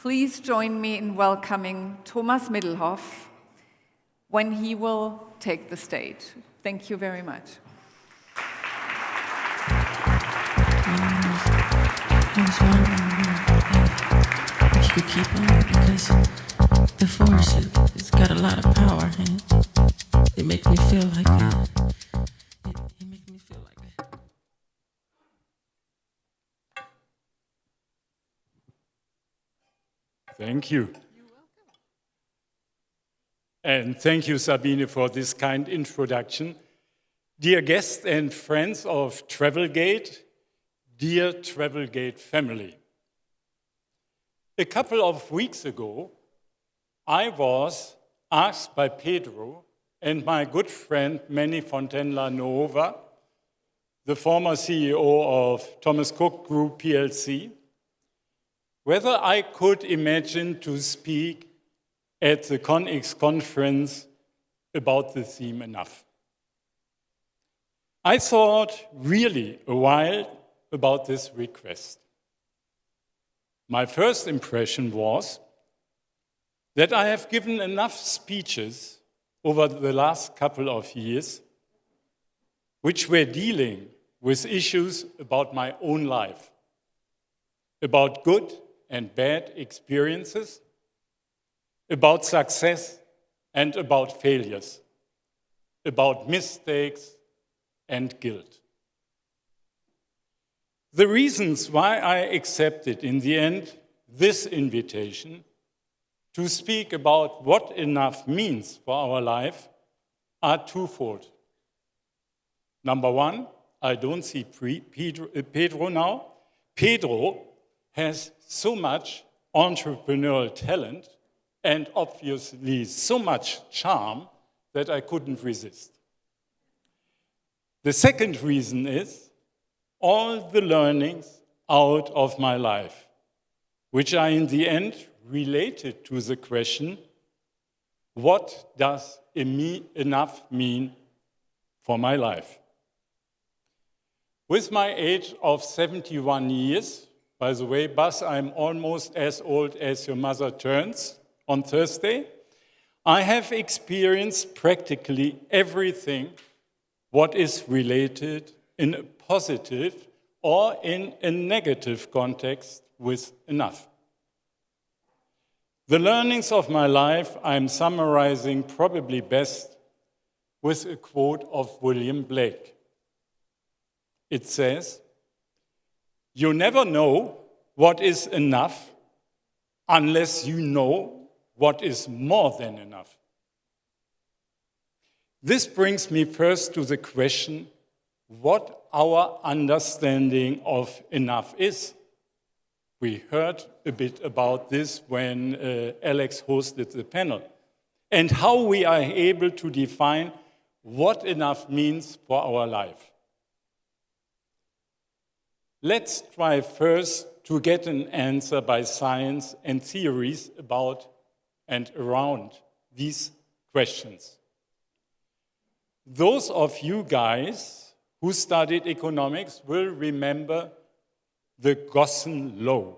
Please join me in welcoming Thomas Middelhoff when he will take the stage. Thank you very much. I was wondering if you could keep on, because the force, it's got a lot of power, and it makes me feel like it makes me feel like it. Thank you. You're welcome. And thank you, Sabine, for this kind introduction. Dear guests and friends of Travelgate, dear Travelgate family. A couple of weeks ago, I was asked by Pedro and my good friend Manny Fontenla Nova, the former CEO of Thomas Cook Group PLC, whether I could imagine to speak at the ConX conference about the theme enough. I thought really a while about this request. My first impression was that I have given enough speeches over the last couple of years which were dealing with issues about my own life, about good and bad experiences, about success and about failures, about mistakes and guilt. The reasons why I accepted in the end this invitation to speak about what enough means for our life are twofold. Number one, I don't see Pedro now. Pedro has so much entrepreneurial talent and obviously so much charm that I couldn't resist. The second reason is all the learnings out of my life, which are in the end related to the question, what does enough mean for my life? With my age of 71 years, by the way, Bas, I'm almost as old as your mother turns on Thursday, I have experienced practically everything what is related in a positive or in a negative context with enough. The learnings of my life I'm summarizing probably best with a quote of William Blake. It says, "You never know what is enough unless you know what is more than enough." This brings me first to the question what our understanding of enough is. We heard a bit about this when Alex hosted the panel, and how we are able to define what enough means for our life. Let's try first to get an answer by science and theories about and around these questions. Those of you guys who studied economics will remember the Gaussian law,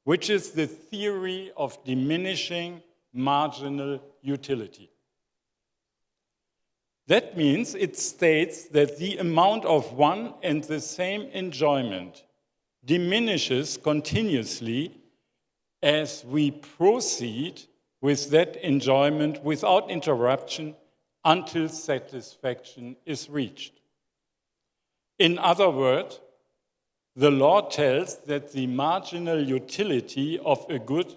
which is the theory of diminishing marginal utility. That means it states that the amount of one and the same enjoyment diminishes continuously as we proceed with that enjoyment without interruption until satisfaction is reached. In other words, the law tells that the marginal utility of a good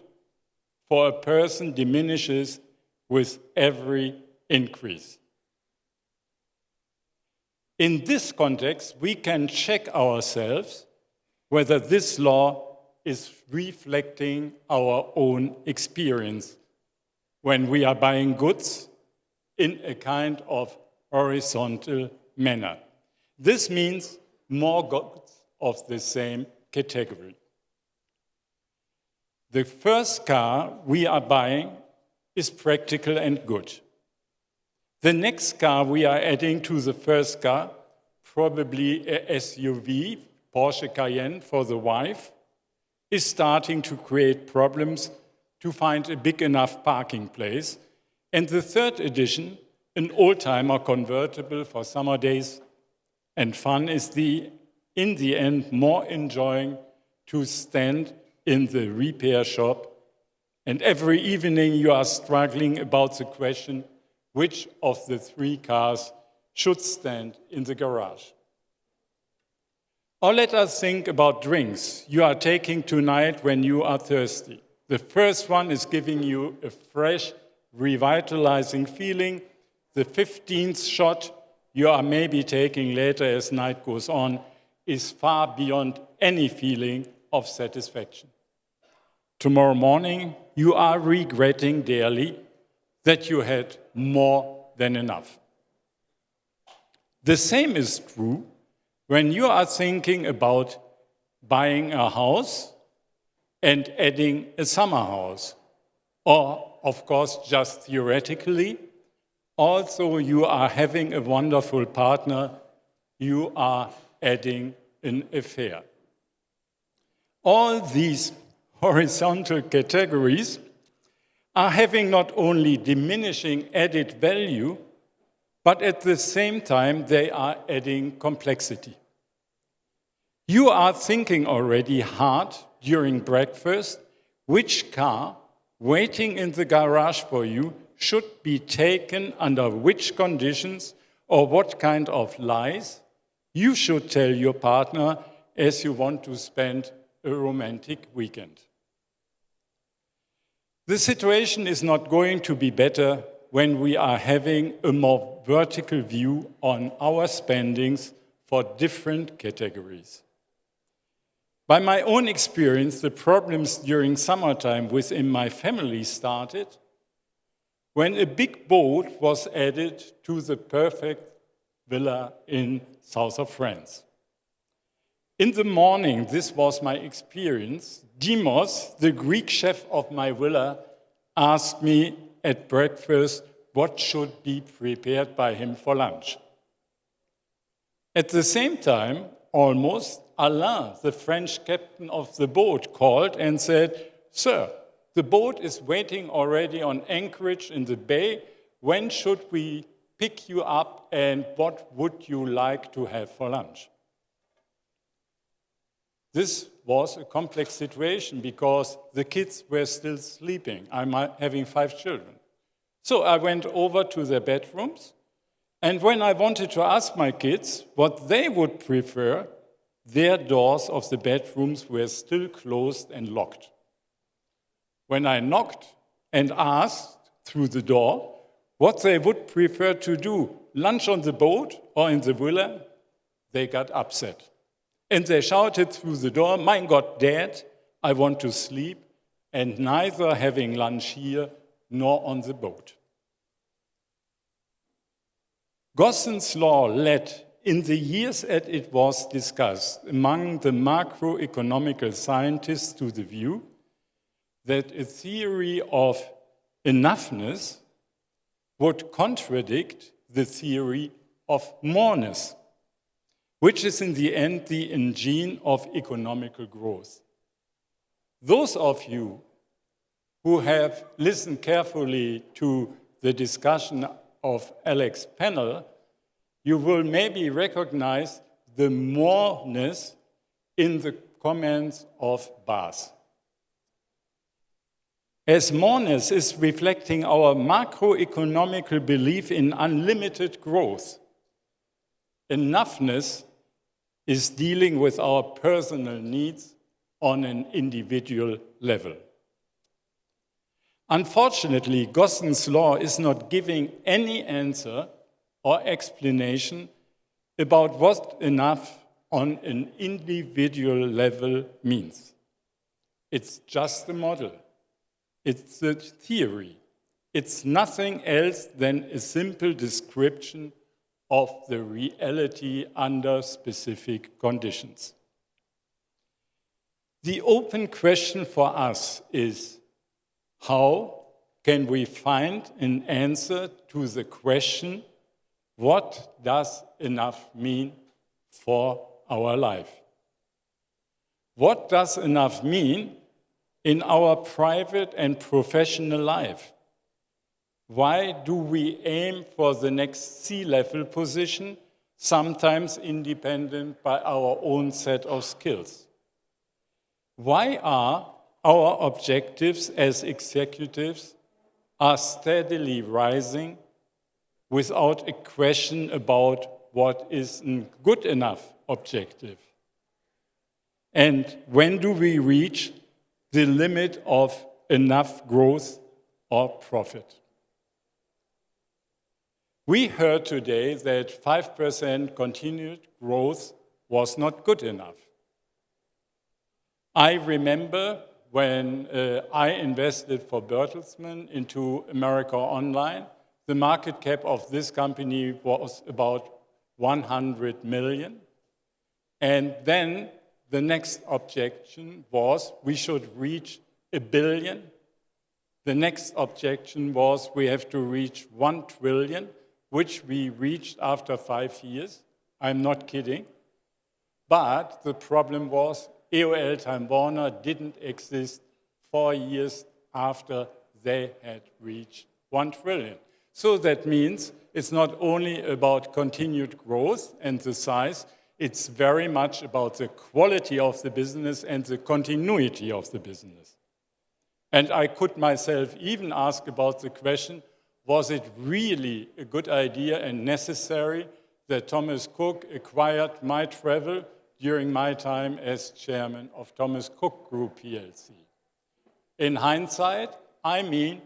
for a person diminishes with every increase. In this context, we can check ourselves whether this law is reflecting our own experience when we are buying goods in a kind of horizontal manner. This means more goods of the same category. The first car we are buying is practical and good. The next car we are adding to the first car, probably a SUV, Porsche Cayenne for the wife, is starting to create problems to find a big enough parking place. And the third edition, an old-timer convertible for summer days and fun, is in the end more enjoying to stand in the repair shop. And every evening you are struggling about the question, which of the three cars should stand in the garage? Or let us think about drinks you are taking tonight when you are thirsty. The first one is giving you a fresh, revitalizing feeling. The 15th shot you are maybe taking later as night goes on is far beyond any feeling of satisfaction. Tomorrow morning, you are regretting dearly that you had more than enough. The same is true when you are thinking about buying a house and adding a summer house. Or, of course, just theoretically, also you are having a wonderful partner, you are adding an affair. All these horizontal categories are having not only diminishing added value, but at the same time they are adding complexity. You are thinking already hard during breakfast which car waiting in the garage for you should be taken under which conditions or what kind of lies you should tell your partner as you want to spend a romantic weekend. The situation is not going to be better when we are having a more vertical view on our spendings for different categories. By my own experience, the problems during summertime within my family started when a big boat was added to the perfect villa in south of France. In the morning, this was my experience, Demos, the Greek chef of my villa, asked me at breakfast what should be prepared by him for lunch. At the same time, almost, Alain, the French captain of the boat, called and said, "Sir, the boat is waiting already on anchorage in the bay. When should we pick you up and what would you like to have for lunch?" This was a complex situation because the kids were still sleeping. I'm having 5 children. So I went over to their bedrooms, and when I wanted to ask my kids what they would prefer, their doors of the bedrooms were still closed and locked. When I knocked and asked through the door what they would prefer to do, lunch on the boat or in the villa, they got upset. And they shouted through the door, "Mein Gott, Dad, I want to sleep, and neither having lunch here nor on the boat." Gossens law led, in the years that it was discussed among the macroeconomical scientists, to the view that a theory of enoughness would contradict the theory of moreness, which is in the end the engine of economical growth. Those of you who have listened carefully to the discussion of Alex's panel, you will maybe recognize the moreness in the comments of Bas. As moreness is reflecting our macroeconomical belief in unlimited growth, enoughness is dealing with our personal needs on an individual level. Unfortunately, Gossens law is not giving any answer or explanation about what enough on an individual level means. It's just a model. It's a theory. It's nothing else than a simple description of the reality under specific conditions. The open question for us is, how can we find an answer to the question, what does enough mean for our life? What does enough mean in our private and professional life? Why do we aim for the next C-level position, sometimes independent by our own set of skills? Why are our objectives as executives are steadily rising without a question about what is a good enough objective? And when do we reach the limit of enough growth or profit? We heard today that 5% continued growth was not good enough. I remember when I invested for Bertelsmann into America Online, the market cap of this company was about 100 million. And then the next objection was we should reach 1 billion. The next objection was we have to reach 1 trillion, which we reached after 5 years. I'm not kidding. But the problem was EOL Time Warner didn't exist 4 years after they had reached 1 trillion. So that means it's not only about continued growth and the size, it's very much about the quality of the business and the continuity of the business. And I could myself even ask about the question, was it really a good idea and necessary that Thomas Cook acquired MyTravel during my time as chairman of Thomas Cook Group plc? In hindsight, I mean,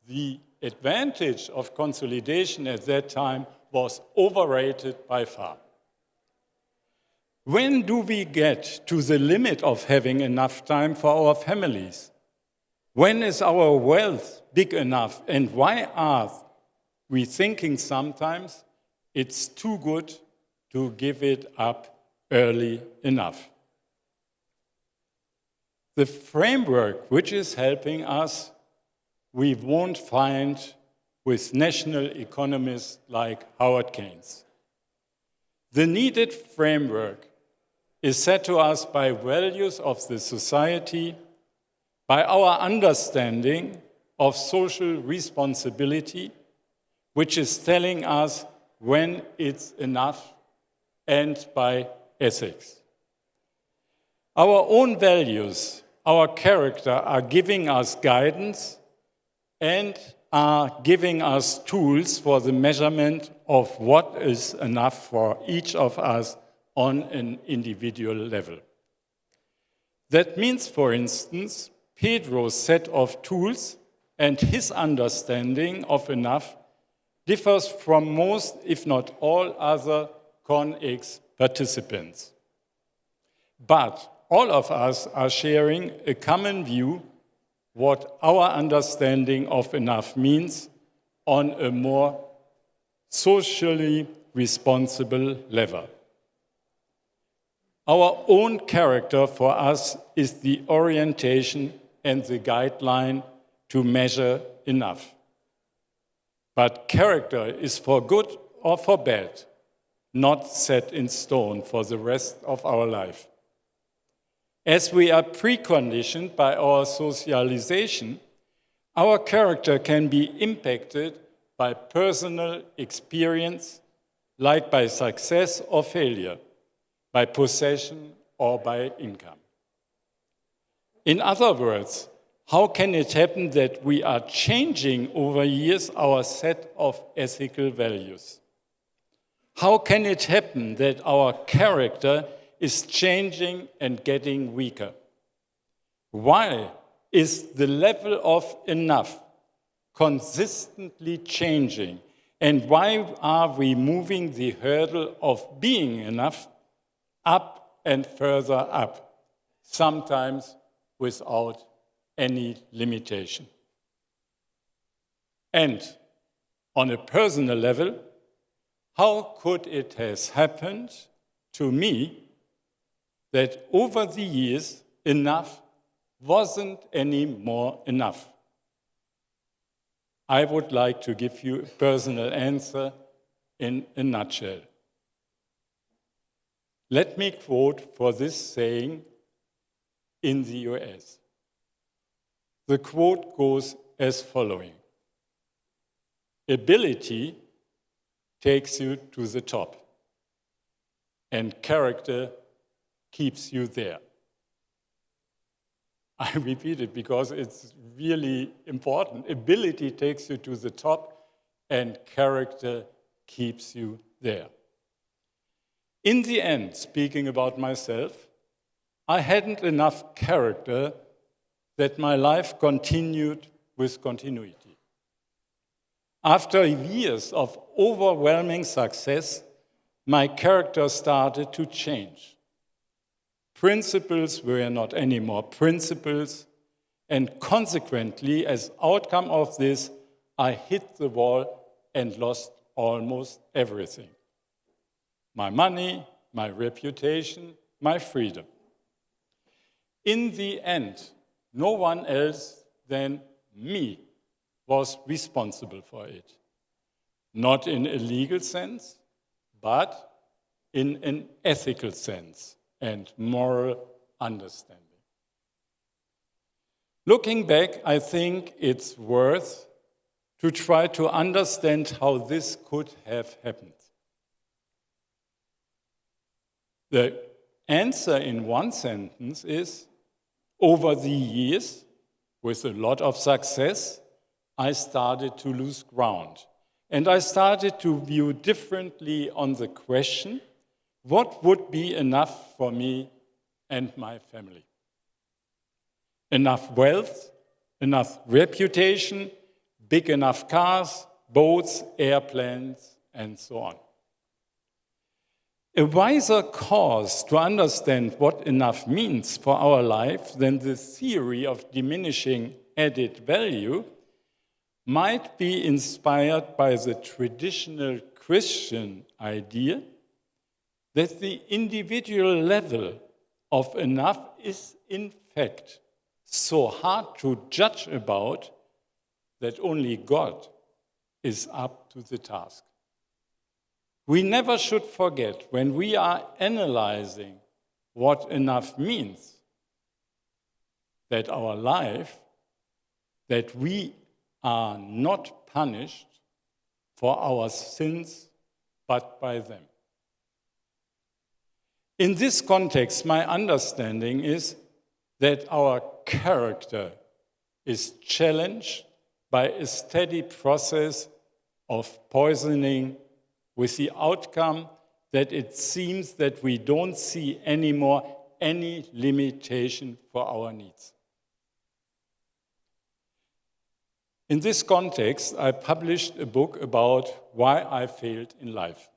the advantage of consolidation at that time was overrated by far. When do we get to the limit of having enough time for our families? When is our wealth big enough? And why are we thinking sometimes it's too good to give it up early enough? The framework which is helping us, we won't find with national economists like Howard Keynes. The needed framework is set to us by values of the society, by our understanding of social responsibility, which is telling us when it's enough, and by ethics. Our own values, our character are giving us guidance and are giving us tools for the measurement of what is enough for each of us on an individual level. That means, for instance, Pedro's set of tools and his understanding of enough differs from most, if not all, other ConX participants. But all of us are sharing a common view what our understanding of enough means on a more socially responsible level. Our own character for us is the orientation and the guideline to measure enough. But character is for good or for bad, not set in stone for the rest of our life. As we are preconditioned by our socialization, our character can be impacted by personal experience, like by success or failure, by possession or by income. In other words, how can it happen that we are changing over years our set of ethical values? How can it happen that our character is changing and getting weaker? Why is the level of enough consistently changing? And why are we moving the hurdle of being enough up and further up, sometimes without any limitation? And on a personal level, how could it have happened to me that over the years, enough wasn't any more enough? I would like to give you a personal answer in a nutshell. Let me quote for this saying in the US. The quote goes as following: "Ability takes you to the top, and character keeps you there." I repeat it because it's really important. Ability takes you to the top, and character keeps you there. In the end, speaking about myself, I hadn't enough character that my life continued with continuity. After years of overwhelming success, my character started to change. Principles were not anymore principles, and consequently, as outcome of this, I hit the wall and lost almost everything. My money, my reputation, my freedom. In the end, no one else than me was responsible for it. Not in a legal sense, but in an ethical sense and moral understanding. Looking back, I think it's worth to try to understand how this could have happened. The answer in one sentence is, over the years, with a lot of success, I started to lose ground. And I started to view differently on the question, what would be enough for me and my family? Enough wealth, enough reputation, big enough cars, boats, airplanes, and so on. A wiser cause to understand what enough means for our life than the theory of diminishing added value might be inspired by the traditional Christian idea that the individual level of enough is in fact so hard to judge about that only God is up to the task. We never should forget, when we are analyzing what enough means, that our life, that we are not punished for our sins, but by them. In this context, my understanding is that our character is challenged by a steady process of poisoning, with the outcome that it seems that we don't see anymore any limitation for our needs. In this context, I published a book about why I failed in life,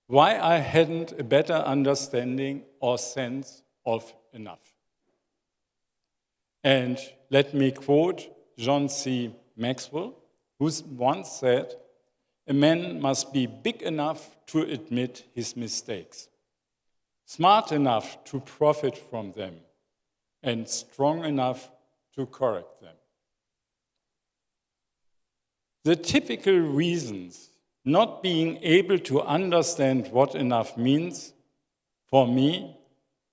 why I hadn't a better understanding or sense of enough. And let me quote John C. Maxwell, who once said, "A man must be big enough to admit his mistakes, smart enough to profit from them, and strong enough to correct them." The typical reasons not being able to understand what enough means, for me,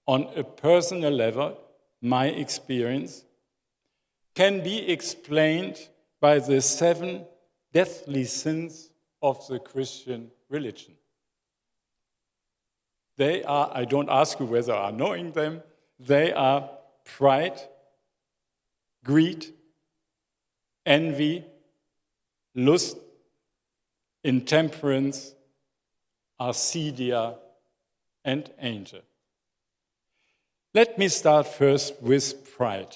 on a personal level, my experience, can be explained by the 7 deathly sins of the Christian religion. They are, I don't ask you whether I'm knowing them, they are pride, greed, envy, lust, intemperance, acedia, and anger. Let me start first with pride.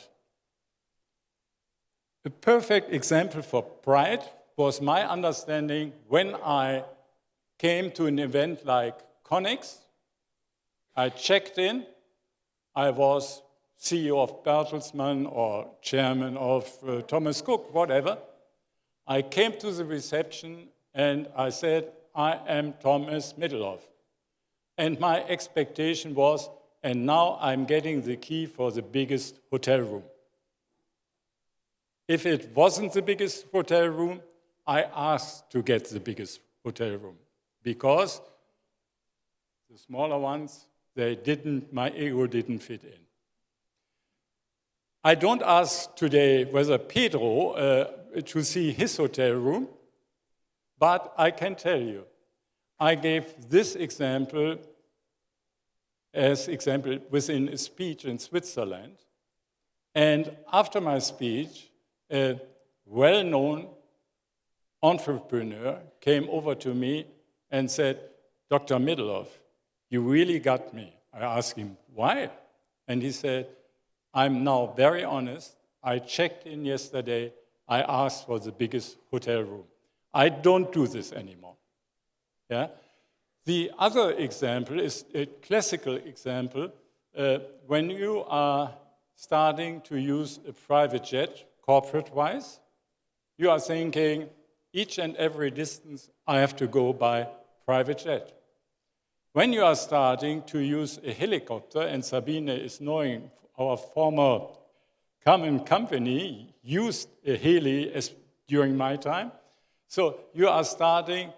A perfect example for pride was my understanding when I came to an event like Connex. I checked in. I was CEO of Bertelsmann or chairman of Thomas Cook, whatever. I came to the reception and I said, "I am Thomas Middelhoff." And my expectation was, and now I'm getting the key for the biggest hotel room. If it wasn't the biggest hotel room, I asked to get the biggest hotel room because the smaller ones, my ego didn't fit in. I don't ask today whether Pedro to see his hotel room, but I can tell you, I gave this example as example within a speech in Switzerland. And after my speech, a well-known entrepreneur came over to me and said, Dr. Middelhoff, you really got me. I asked him, why? And he said, I'm now very honest. I checked in yesterday. I asked for the biggest hotel room. I don't do this anymore. Yeah? The other example is a classical example. When you are starting to use a private jet, corporate-wise, you are thinking, each and every distance I have to go by private jet. When you are starting to use a helicopter, and Sabine is knowing our former common company used a heli during my time, so you are starting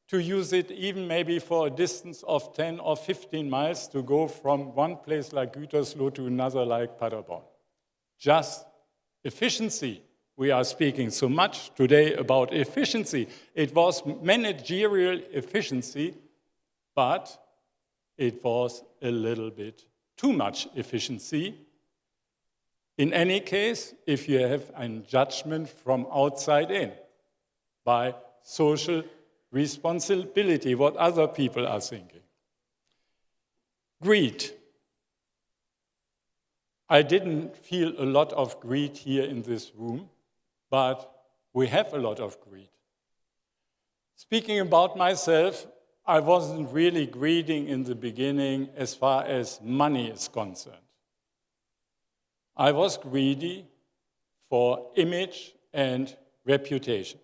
to use it even maybe for a distance of 10 or 15 miles to go from one place like Gütersloh to another like Paderborn. Just efficiency. We are speaking so much today about efficiency. It was managerial efficiency, but it was a little bit too much efficiency. In any case, if you have a judgment from outside in, by social responsibility, what other people are thinking. Greed. I didn't feel a lot of greed here in this room, but we have a lot of greed. Speaking about myself, I wasn't really greedy in the beginning as far as money is concerned. I was greedy for image and reputation.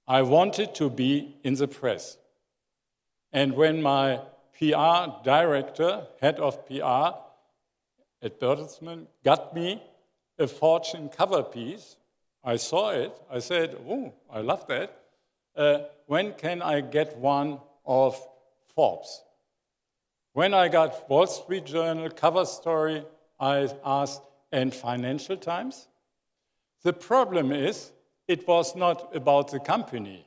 I wanted to be in the press. And when my PR director, head of PR at Bertelsmann, got me a Fortune cover piece, I saw it, I said, oh, I love that. When can I get one of Forbes? When I got Wall Street Journal cover story, I asked, and Financial Times? The problem is, it was not about the company.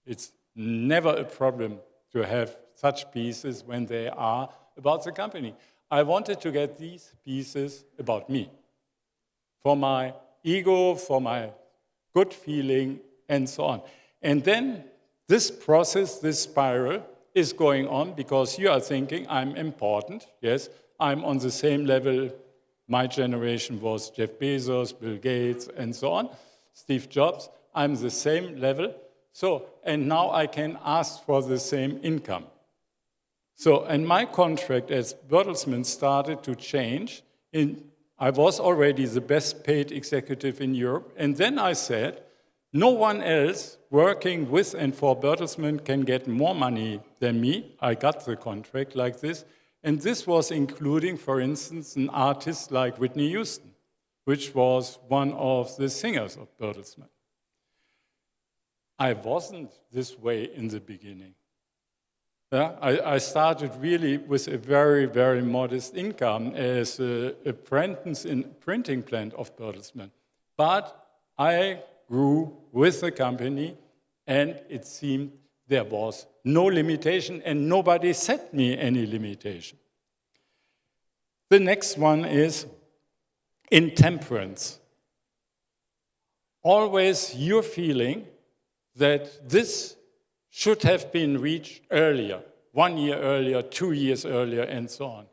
It's never a problem to have such pieces when they are about the company. I wanted to get these pieces about me, for my ego, for my good feeling, and so on. And then this process, this spiral, is going on because you are thinking, I'm important, yes, I'm on the same level. My generation was Jeff Bezos, Bill Gates, and so on, Steve Jobs. I'm the same level. So, and now I can ask for the same income. So, and my contract as Bertelsmann started to change. I was already the best paid executive in Europe. And then I said, no one else working with and for Bertelsmann can get more money than me. I got the contract like this. And this was including, for instance, an artist like Whitney Houston, which was one of the singers of Bertelsmann. I wasn't this way in the beginning. Yeah, I started really with a very, very modest income as an apprentice in printing plant of Bertelsmann. But I grew with the company, and it seemed there was no limitation, and nobody set me any limitation. The next one is intemperance. Always your feeling that this should have been reached earlier, 1 year earlier, 2 years earlier, and so on.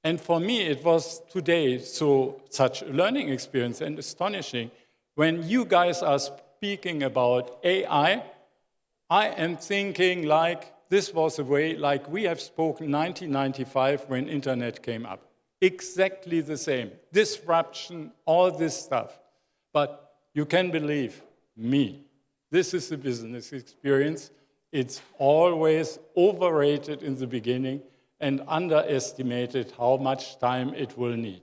And for me, it was today such a learning experience and astonishing. When you guys are speaking about AI, I am thinking like this was a way, like we have spoken 1995 when internet came up. Exactly the same. Disruption, all this stuff. But you can believe me. This is the business experience. It's always overrated in the beginning and underestimated how much time it will need.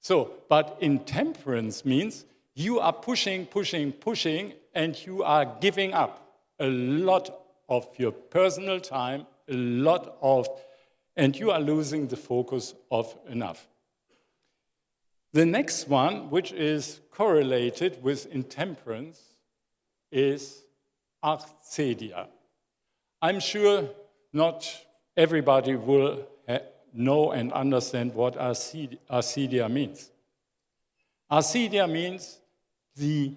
So, but intemperance means you are pushing, pushing, pushing, and you are giving up a lot of your personal time, and you are losing the focus of enough. The next one, which is correlated with intemperance, is acedia. I'm sure not everybody will know and understand what acedia means. Acedia means the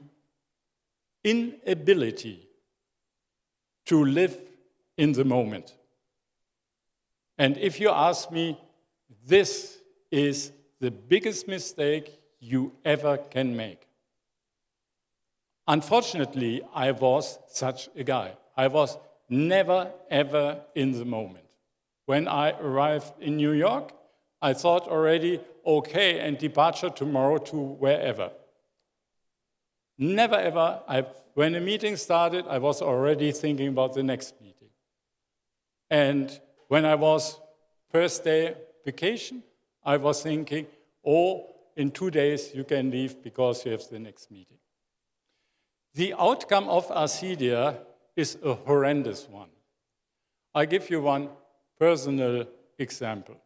inability to live in the moment. And if you ask me, this is the biggest mistake you ever can make. Unfortunately, I was such a guy. I was never, ever in the moment. When I arrived in New York, I thought already, okay, and departure tomorrow to wherever. Never, ever, when a meeting started, I was already thinking about the next meeting. And when I was first day vacation, I was thinking, oh, in 2 days you can leave because you have the next meeting. The outcome of acedia is a horrendous one. I give you one personal example.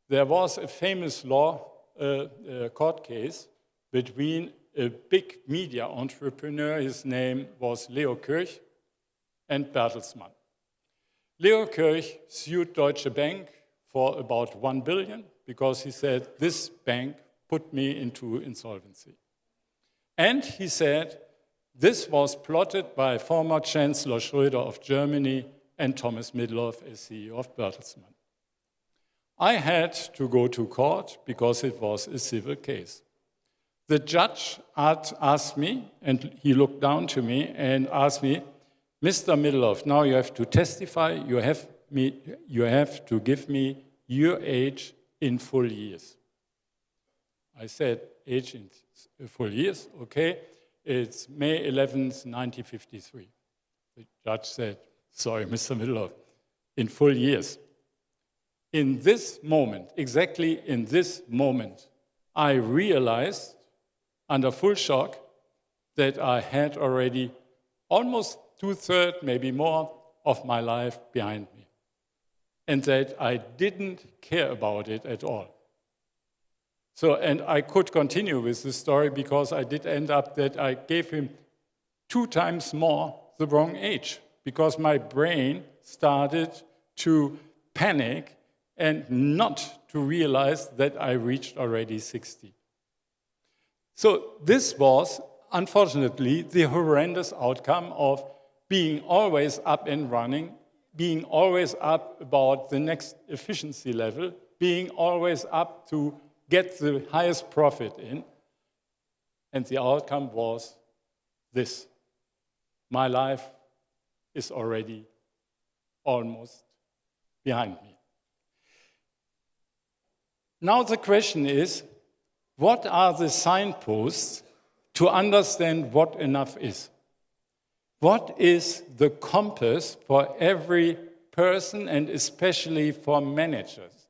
There was a famous court case between a big media entrepreneur, his name was Leo Kirch, and Bertelsmann. Leo Kirch sued Deutsche Bank for about 1 billion because he said, this bank put me into insolvency. And he said, this was plotted by former Chancellor Schröder of Germany and Thomas Middelhoff as CEO of Bertelsmann. I had to go to court because it was a civil case. The judge asked me, and he looked down to me and asked me, Mr. Middelhoff, now you have to testify, you have to give me your age in full years. I said, age in full years, okay, it's May 11th, 1953. The judge said, sorry, Mr. Middelhoff, in full years. In this moment, exactly in this moment, I realized, under full shock, that I had already almost 2/3, maybe more, of my life behind me. And that I didn't care about it at all. So, and I could continue with the story because I did end up that I gave him 2 times more the wrong age because my brain started to panic and not to realize that I reached already 60. So this was, unfortunately, the horrendous outcome of being always up and running, being always up about the next efficiency level, being always up to get the highest profit in. And the outcome was this. My life is already almost behind me. Now the question is, what are the signposts to understand what enough is? What is the compass for every person and especially for managers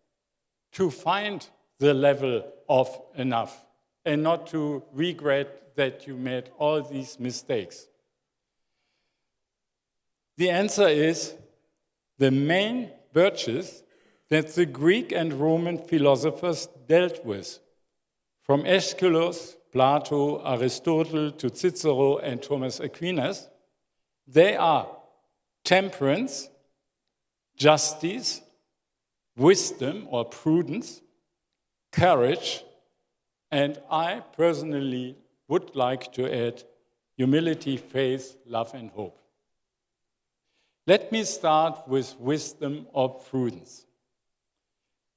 to find the level of enough and not to regret that you made all these mistakes? The answer is the main virtues that the Greek and Roman philosophers dealt with, from Aeschylus, Plato, Aristotle to Cicero and Thomas Aquinas. They are temperance, justice, wisdom or prudence, courage, and I personally would like to add humility, faith, love, and hope. Let me start with wisdom or prudence.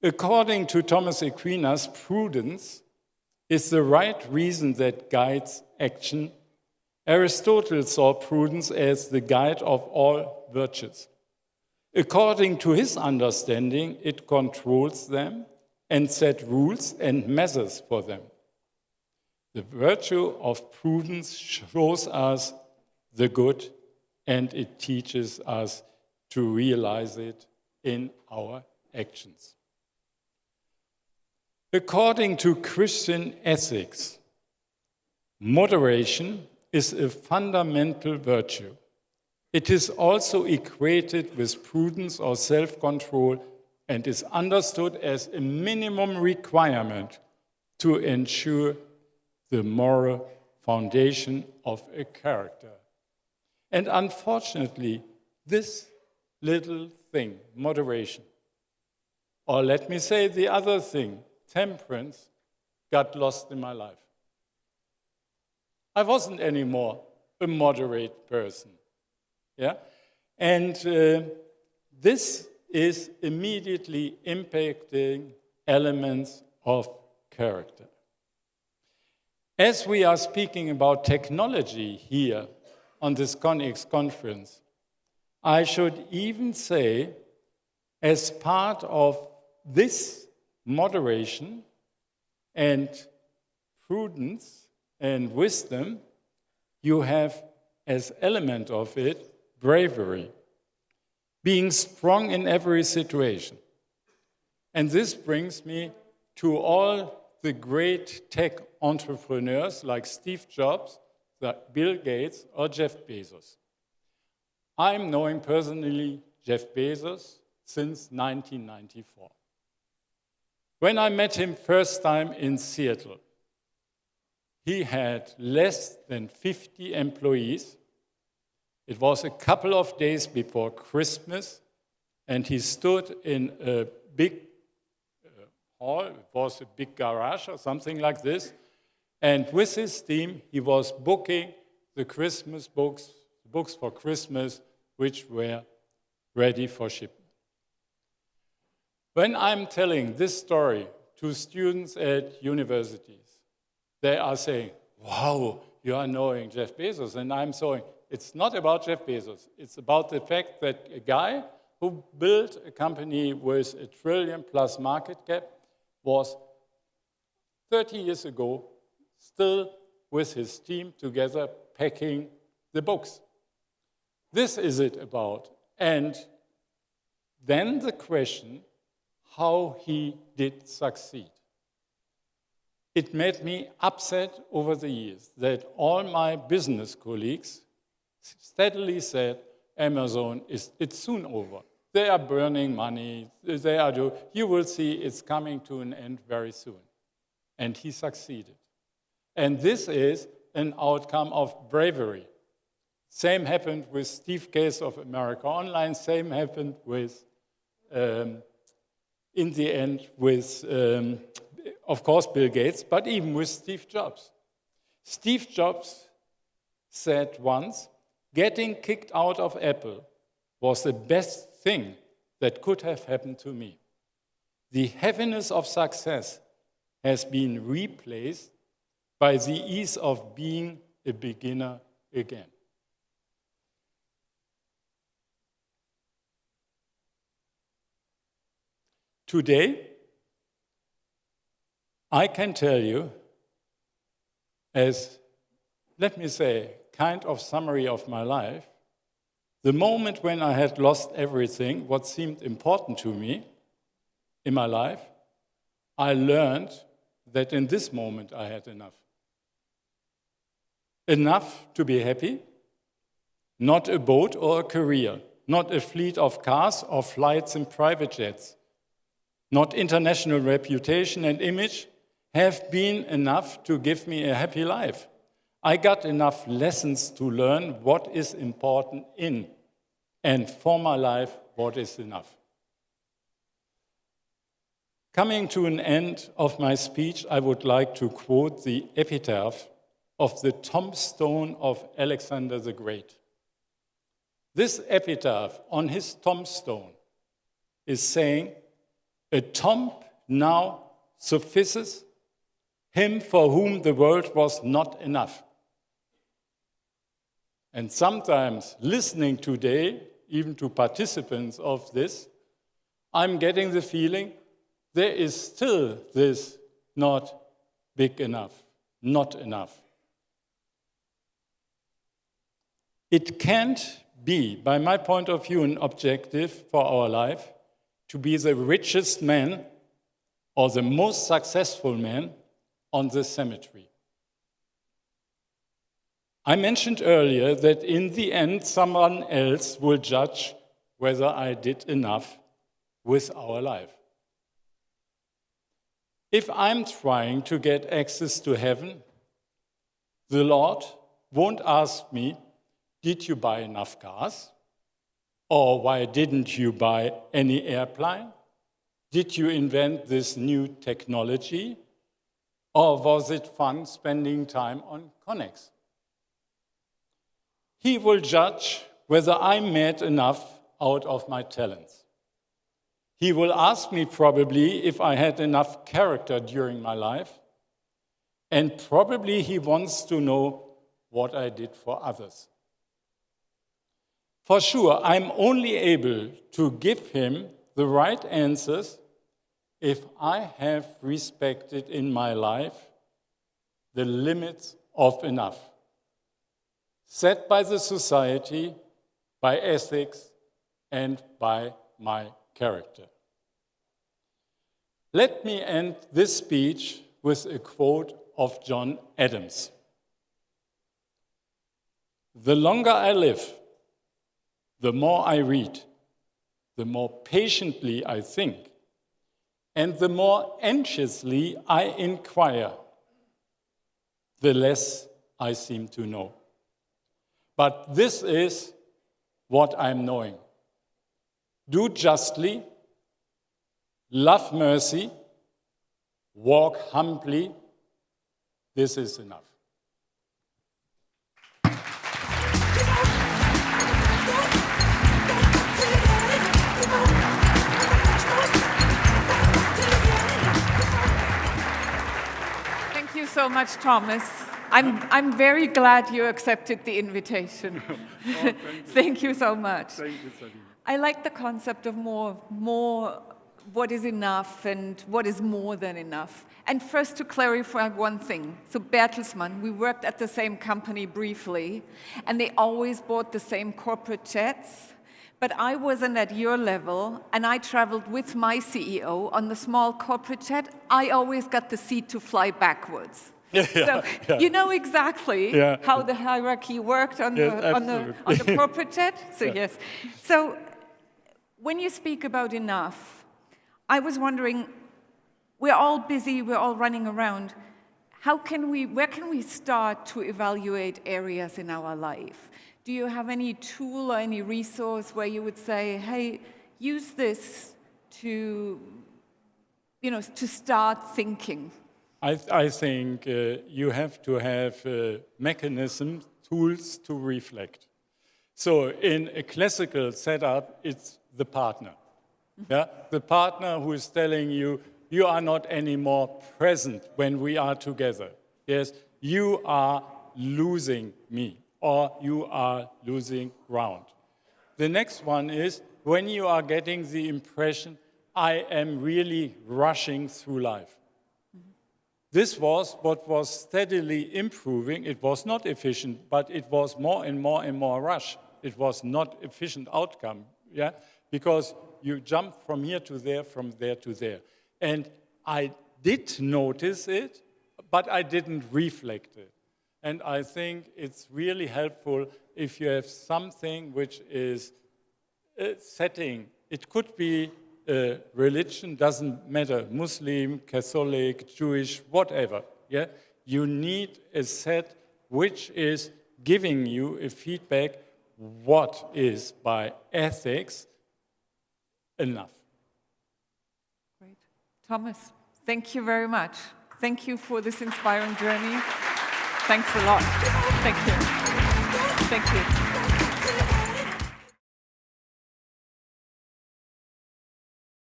According to Thomas Aquinas, prudence is the right reason that guides action. Aristotle saw prudence as the guide of all virtues. According to his understanding, it controls them and sets rules and measures for them. The virtue of prudence shows us the good, and it teaches us to realize it in our actions. According to Christian ethics, moderation is a fundamental virtue. It is also equated with prudence or self-control and is understood as a minimum requirement to ensure the moral foundation of a character. And unfortunately, this little thing, moderation, or let me say the other thing, temperance, got lost in my life. I wasn't anymore a moderate person. Yeah? And this is immediately impacting elements of character. As we are speaking about technology here on this CONEX conference, I should even say, as part of this moderation and prudence and wisdom, you have as element of it bravery, being strong in every situation. And this brings me to all the great tech entrepreneurs like Steve Jobs, like Bill Gates, or Jeff Bezos. I'm knowing personally Jeff Bezos since 1994. When I met him first time in Seattle, he had less than 50 employees. It was a couple of days before Christmas, and he stood in a big hall. It was a big garage or something like this. And with his team, he was booking the Christmas books for Christmas, which were ready for shipment. When I'm telling this story to students at universities, they are saying, wow, you are knowing Jeff Bezos. And I'm saying, it's not about Jeff Bezos. It's about the fact that a guy who built a company with a $1 trillion+ market cap was 30 years ago still with his team together packing the books. This is it about. And then the question, how he did succeed. It made me upset over the years that all my business colleagues steadily said, Amazon, it's soon over. They are burning money. You will see it's coming to an end very soon. And he succeeded. And this is an outcome of bravery. Same happened with Steve Case of America Online. Same happened with, in the end, with, of course, Bill Gates, but even with Steve Jobs. Steve Jobs said once, getting kicked out of Apple was the best thing that could have happened to me. The heaviness of success has been replaced by the ease of being a beginner again. Today, I can tell you, as, let me say, kind of summary of my life, the moment when I had lost everything, what seemed important to me in my life, I learned that in this moment I had enough. Enough to be happy, not a boat or a career, not a fleet of cars or flights in private jets, not international reputation and image have been enough to give me a happy life. I got enough lessons to learn what is important in and for my life, what is enough. Coming to an end of my speech, I would like to quote the epitaph of the tombstone of Alexander the Great. This epitaph on his tombstone is saying, a tomb now suffices him for whom the world was not enough. And sometimes listening today, even to participants of this, I'm getting the feeling there is still this not big enough, not enough. It can't be, by my point of view, an objective for our life to be the richest man or the most successful man on the cemetery. I mentioned earlier that in the end, someone else will judge whether I did enough with our life. If I'm trying to get access to heaven, the Lord won't ask me, did you buy enough cars? Or why didn't you buy any airplane? Did you invent this new technology? Or was it fun spending time on Connex? He will judge whether I made enough out of my talents. He will ask me probably if I had enough character during my life, and probably he wants to know what I did for others. For sure, I'm only able to give him the right answers if I have respected in my life the limits of enough, set by the society, by ethics, and by my character. Let me end this speech with a quote of John Adams. The longer I live, the more I read, the more patiently I think, and the more anxiously I inquire, the less I seem to know. But this is what I'm knowing. Do justly, love mercy, walk humbly. This is enough. Thank you so much, Thomas. I'm very glad you accepted the invitation. Thank you so much. Thank you, Sabine. I like the concept of more what is enough and what is more than enough. And first to clarify one thing. So Bertelsmann, we worked at the same company briefly, and they always bought the same corporate jets. But I wasn't at your level, and I traveled with my CEO on the small corporate jet. I always got the seat to fly backwards. So you know exactly how the hierarchy worked on the corporate jet? So yes. So when you speak about enough, I was wondering, we're all busy, we're all running around. Where can we start to evaluate areas in our life? Do you have any tool or any resource where you would say, hey, use this to start thinking? I think you have to have mechanisms, tools to reflect. So in a classical setup, it's the partner. Yeah? The partner who is telling you, you are not anymore present when we are together. Yes, you are losing me, or you are losing ground. The next one is when you are getting the impression, I am really rushing through life. This was what was steadily improving. It was not efficient, but it was more and more and more rush. It was not efficient outcome, yeah? Because you jump from here to there, from there to there. And I did notice it, but I didn't reflect it. And I think it's really helpful if you have something which is setting. It could be religion, doesn't matter, Muslim, Catholic, Jewish, whatever. Yeah? You need a set which is giving you a feedback what is, by ethics, enough. Great. Thomas, thank you very much. Thank you for this inspiring journey. Thanks a lot. Thank you. Thank you.